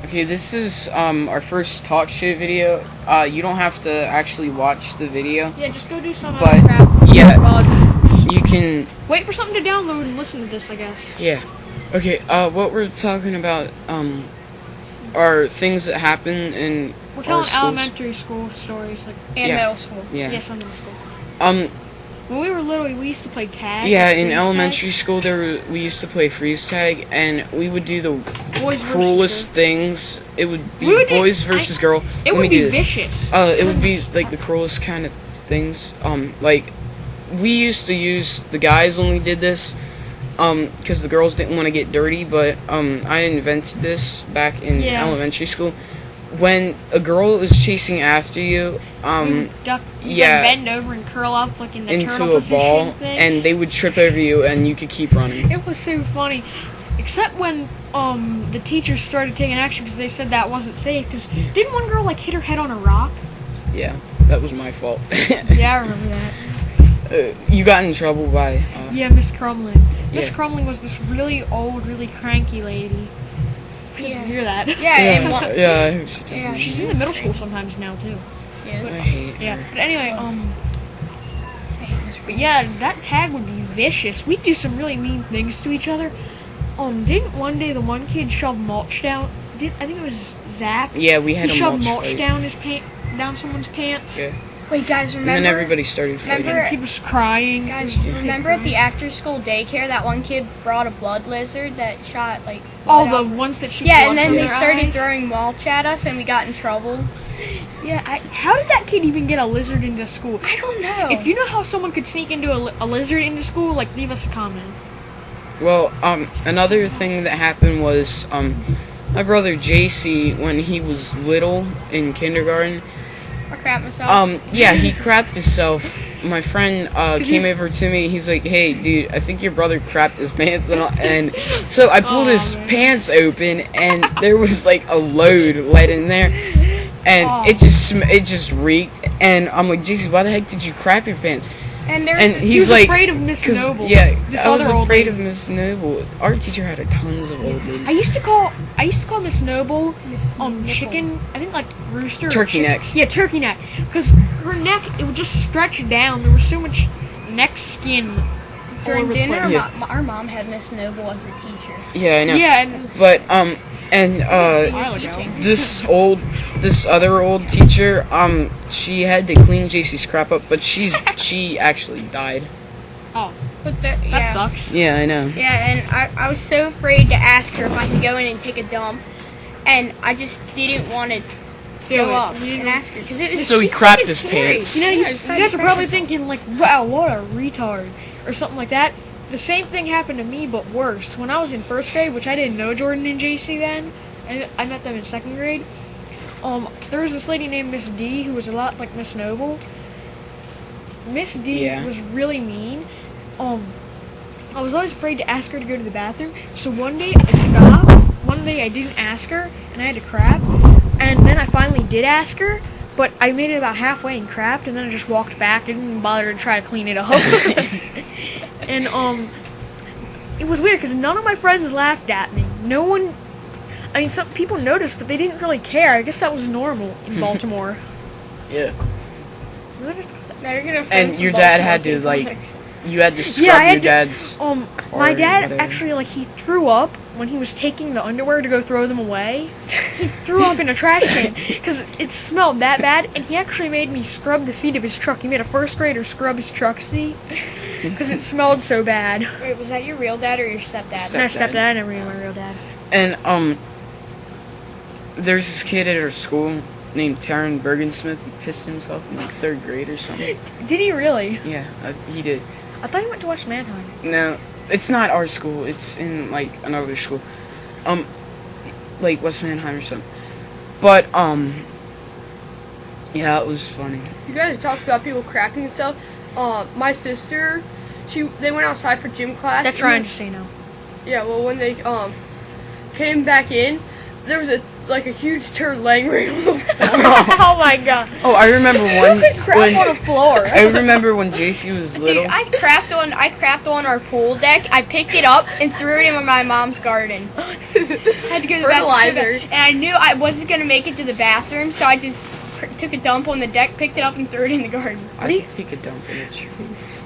Okay, this is our first talk show video. You don't have to actually watch the video. Yeah, just go do some But, other crap. yeah. Just You can. wait for something to download and listen to this, I guess. Yeah. Okay. What we're talking about are things that happen in We're our telling schools. elementary school stories, like And Yeah. middle school. Yeah. yes, middle school. Um. When we were little, we used to play tag. Yeah. like In freeze elementary school, we used to play freeze tag, and we would do the tag. Boys versus cruelest girls. things. It would be We would do- boys versus girl. It Let would me be do this. vicious. It would be like the cruelest kind of things. Like we used to use the guys when we did this, because the girls didn't want to get dirty. But I invented this back in Yeah. elementary school. When a girl is chasing after you, We duck, yeah. bend over and curl up like in the into turtle a position ball, thing. and they would trip over you, and you could keep running. It was so funny, except when the teachers started taking action because they said that wasn't safe. Because didn't one girl like hit her head on a rock? Yeah, that was my fault. Yeah, I remember that. You got in trouble by. Yeah, Miss Crumlin. Miss Yeah. Crumlin was this really old, really cranky lady. You Yeah. can hear that. Yeah, and one, Yeah, I hope she doesn't. Yeah, She's in the middle school sometimes now too. she is. I hate Yeah. her. But anyway, I hate Miss but yeah, that tag would be vicious. We'd do some really mean things to each other. Didn't one day the one kid shove mulch down? I think it was Zach. Yeah, we He had a shoved mulch mulch fight. down someone's pants. Yeah. Wait, guys, And remember? then everybody started fighting. Remember- And he was crying. Guys, remember at the after-school daycare that one kid brought a blood lizard that shot like. All blood the out? ones that she Yeah, blood and then from they their started eyes. throwing mulch at us, and we got in trouble. Yeah, how did that kid even get a lizard into school? I don't know. If you know how someone could sneak into a lizard into school, like leave us a comment. Well, another thing that happened was, my brother JC, when he was little in kindergarten, I crap myself. yeah, he crapped himself. My friend, came he's- over to me, he's like, hey, dude, I think your brother crapped his pants, and so I pulled Aw, his man. pants open, and there was, like, a load let in there, and Aw. it just reeked, and I'm like, JC, why the heck did you crap your pants? and there's And a- he's He was like, afraid of Miss 'cause, Noble. yeah, This I was other old afraid lady. of Miss Noble. Our teacher had tons of old ladies. I used to call Miss Noble chicken. I think like rooster. or Turkey chick- neck. Yeah, turkey neck. Because her neck, it would just stretch down. There was so much neck skin. all during over the dinner. place. Yeah. Our mom had Miss Noble as a teacher. Yeah, I know. Yeah, and But and while ago. this other old teacher, she had to clean JC's crap up, but she actually died. oh, But that yeah. sucks. Yeah, I know. Yeah, and I was so afraid to ask her if I could go in and take a dump, and I just didn't want to go up and ask her because it was. So he it's crapped fucking his scary. pants. You know, Yeah, you it's guys are like probably crazy. thinking like, "Wow, what a retard," or something like that. The same thing happened to me, but worse. When I was in first grade, which I didn't know Jordan and JC then, and I met them in second grade. There was this lady named Miss D who was a lot like Miss Noble. Miss D Yeah. was really mean. I was always afraid to ask her to go to the bathroom. So one day I stopped. One day I didn't ask her, and I had to crap. And then I finally did ask her, but I made it about halfway and crapped, and then I just walked back. Didn't even bother to try to clean it up. And it was weird because none of my friends laughed at me. No one. I mean, some people noticed, but they didn't really care. I guess that was normal in Baltimore. Yeah. Now you're gonna offend And some your dad Baltimore had to people. like, you had to scrub Yeah, I had your to- dad's. My or dad whatever. actually, like, he threw up when he was taking the underwear to go throw them away. He threw up in a trash can because it smelled that bad, and he actually made me scrub the seat of his truck. He made a first grader scrub his truck seat because it smelled so bad. Wait, was that your real dad or your stepdad? No, Stepdad. stepdad, I never knew my real dad. And there's this kid at our school named Taryn Bergensmith. He pissed himself in like third grade or something. Did he really? Yeah, he did. I thought he went to West Manheim. No, it's not our school. It's in like another school, like West Manheim or something. But yeah, it was funny. You guys talked about people crapping and stuff. My sister, they went outside for gym class. That's and Ryan, then- just so you know. Yeah, well, when they came back in, there was a like a huge turd laying right on the Oh my god. Oh, I remember one. Crap on the floor. I remember when JC was little. Dude, I crapped on our pool deck. I picked it up and threw it in my mom's garden. I had to go to the bathroom, Fertilizer. and I knew I wasn't gonna make it to the bathroom, so I just took a dump on the deck, picked it up, and threw it in the garden. I did take a dump in a tree.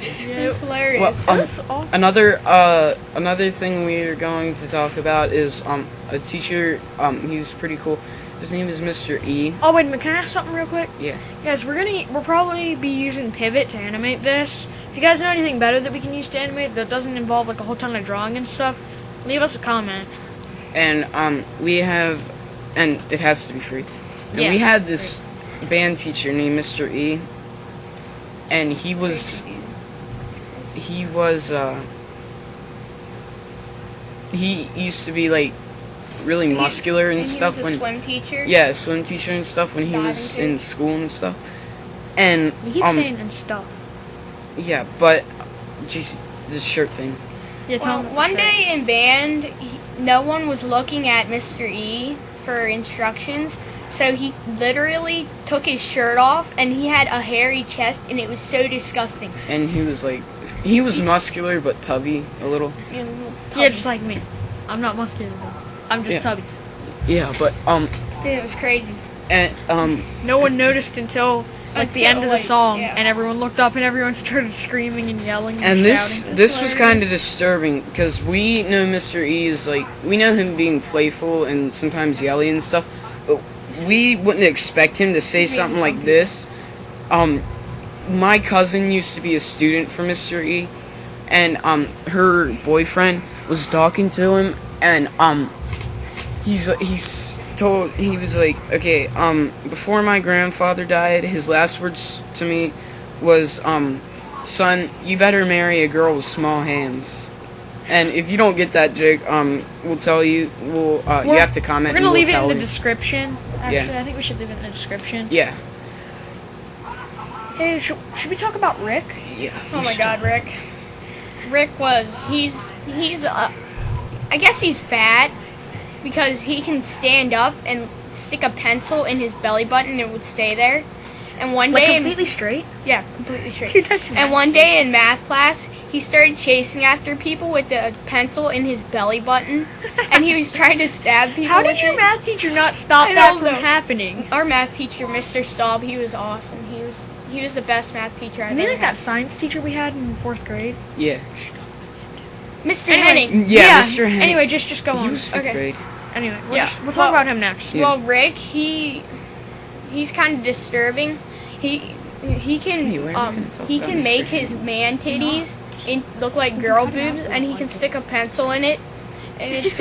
It was hilarious. Well, another thing we are going to talk about is a teacher. He's pretty cool. His name is Mr. E. Oh wait a minute, can I ask something real quick? Yeah. Guys, we'll probably be using Pivot to animate this. If you guys know anything better that we can use to animate that doesn't involve like a whole ton of drawing and stuff, leave us a comment. And we have, and it has to be free. And Yeah, we had this band teacher named Mr. E. And he was he used to be like really muscular and stuff he was a when swim teacher. yeah, swim teacher and stuff when he was Diving in school and stuff. And You keep saying and stuff. yeah, but jeez, this shirt thing. Yeah, tell Well, them one day in band, no one was looking at Mr. E for instructions, so he literally took his shirt off, and he had a hairy chest, and it was so disgusting. And he was muscular but tubby a little. Yeah, just like me. I'm not muscular though. I'm just Yeah. tubby. Yeah, but Dude, it was crazy. and No one noticed until like the Until, end of the like, song, yeah. and everyone looked up and everyone started screaming and yelling and, and this shouting. this was kind of disturbing because we know Mr. E is like we know him being playful and sometimes yelly and stuff, but we wouldn't expect him to say something like this. My cousin used to be a student for Mr. E, and her boyfriend was talking to him, and he was like, okay, before my grandfather died, his last words to me was, son, you better marry a girl with small hands. And if you don't get that joke, we'll tell you. You have to comment. We're gonna and we'll leave it tell in the you. description. Actually, Yeah. I think we should leave it in the description. Yeah. Hey, should we talk about Rick? Yeah. Oh my God, Rick. He's I guess he's fat because he can stand up and stick a pencil in his belly button and it would stay there. And one Like day, completely straight? yeah, completely straight. Dude, that's And one day in math class, he started chasing after people with the pencil in his belly button, and he was trying to stab people. How did with your it. math teacher not stop I that don't from know. happening? Our math teacher, Mr. Staub, he was awesome. He was the best math teacher I've You mean ever like had. that science teacher we had in 4th grade? Yeah. Mr. Anyway. Henning. Yeah, Mr. Henning. Anyway, just go He on. was 5th Okay. grade. Anyway, Yeah. we'll talk Well- about him next. Yeah. Well, Rick, he's kind of disturbing. He can Hey, why are we gonna talk he about can Mr. make his man titties look like girl boobs, and he can stick a pencil in it, and it's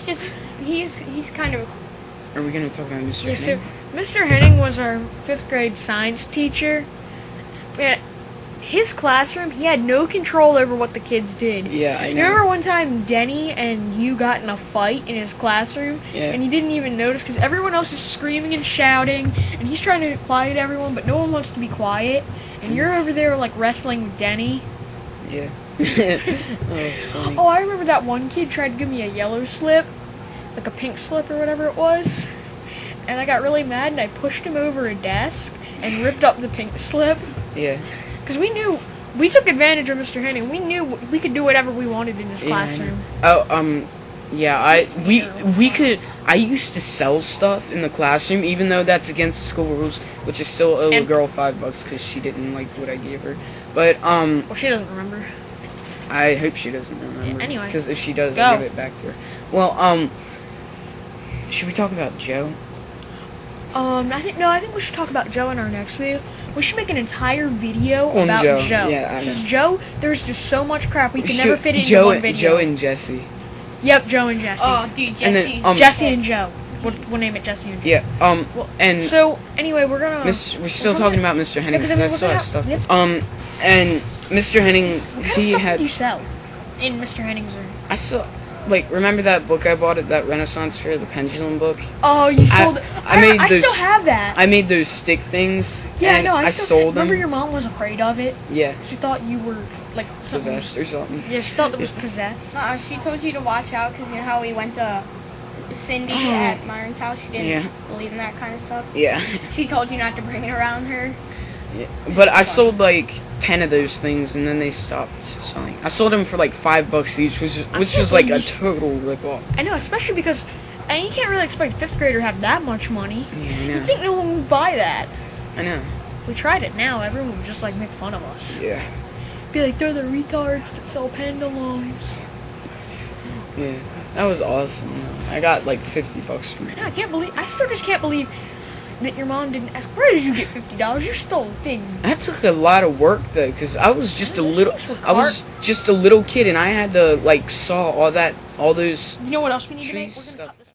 just he's kind of Are we gonna talk about Mr. Yeah, so Henning? Mr. Henning was our 5th grade science teacher. Yeah, his classroom, he had no control over what the kids did. Yeah, I You know. remember one time Denny and you got in a fight in his classroom? Yeah. And you didn't even notice because everyone else is screaming and shouting, and he's trying to quiet everyone, but no one wants to be quiet. And you're over there like wrestling with Denny. Yeah. That was funny. Oh, I remember that one kid tried to give me a yellow slip, like a pink slip or whatever it was. And I got really mad and I pushed him over a desk and ripped up the pink slip. Yeah. Because we took advantage of Mr. Henning. We knew we could do whatever we wanted in his Yeah, I know. classroom. Oh, yeah, I used to sell stuff in the classroom, even though that's against the school rules, which is still owe a And- girl $5 because she didn't like what I gave her. But, Well, she doesn't remember. I hope she doesn't remember. Anyway. Because if she does, Go. I'll give it back to her. Well, should we talk about Joe? I think we should talk about Joe in our next video. We should make an entire video On about Joe. Joe. Yeah, I know. Because Joe, there's just so much crap we can never fit into Joe, one video. Joe and Jesse. Yep, Joe and Jesse. oh dude, And then, Jesse's Jesse and Joe. We'll name it Jesse and Joe. Yeah, and So anyway, we're gonna. we're still talking about Mr. Henning because, because I mean, I still have we're stuff gonna- to. And Mr. Henning, What kind of he stuff had. did you sell in Mr. Henning's room? I still remember that book I bought at that Renaissance fair, the pendulum book. Oh, you sold it. I made I those- still have that. I made those stick things. Yeah, and no, I still sold them. Remember your mom was afraid of it? Yeah, She thought you were like something. possessed or something. Yeah, she thought it was possessed. She told you to watch out because you know how we went to Cindy at Myron's house. She didn't Yeah. believe in that kind of stuff. Yeah. She told you not to bring it around her. But I sold like 10 of those things, and then they stopped selling. I sold them for like $5 each, which was like a total rip-off. I know, especially because and you can't really expect a 5th grader to have that much money. Yeah, I You know. think no one would buy that? I know. If we tried it now, everyone would just like make fun of us. Yeah. Be like, they're the retards that sell panda limes. Yeah. That was awesome. I got like $50 from it. Yeah, I still just can't believe that your mom didn't ask, where did you get $50? You stole a thing. That took a lot of work though, because I was just a Those little. things were I was just a little kid, and I had to like saw all those You know what else we need to tree make? We're gonna stuff